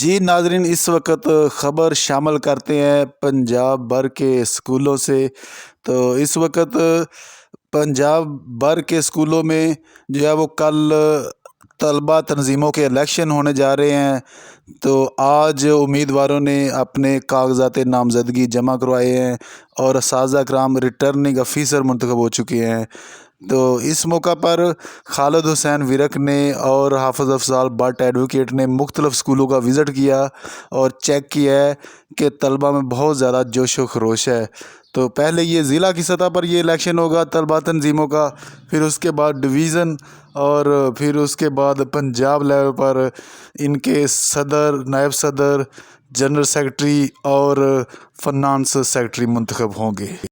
جی ناظرین، اس وقت خبر شامل کرتے ہیں پنجاب بھر کے اسکولوں سے۔ تو اس وقت پنجاب بھر کے اسکولوں میں جو ہے وہ کل طلبہ تنظیموں کے الیکشن ہونے جا رہے ہیں۔ تو آج امیدواروں نے اپنے کاغذات نامزدگی جمع کروائے ہیں اور اساتذہ کرام ریٹرننگ آفیسر منتخب ہو چکے ہیں۔ تو اس موقع پر خالد حسین ورک نے اور حافظ افضال بٹ ایڈوکیٹ نے مختلف اسکولوں کا وزٹ کیا اور چیک کیا ہے کہ طلبہ میں بہت زیادہ جوش و خروش ہے۔ تو پہلے یہ ضلع کی سطح پر یہ الیکشن ہوگا طلبہ تنظیموں کا، پھر اس کے بعد ڈویژن اور پھر اس کے بعد پنجاب لیول پر ان کے صدر، نائب صدر، جنرل سیکرٹری اور فنانس سیکرٹری منتخب ہوں گے۔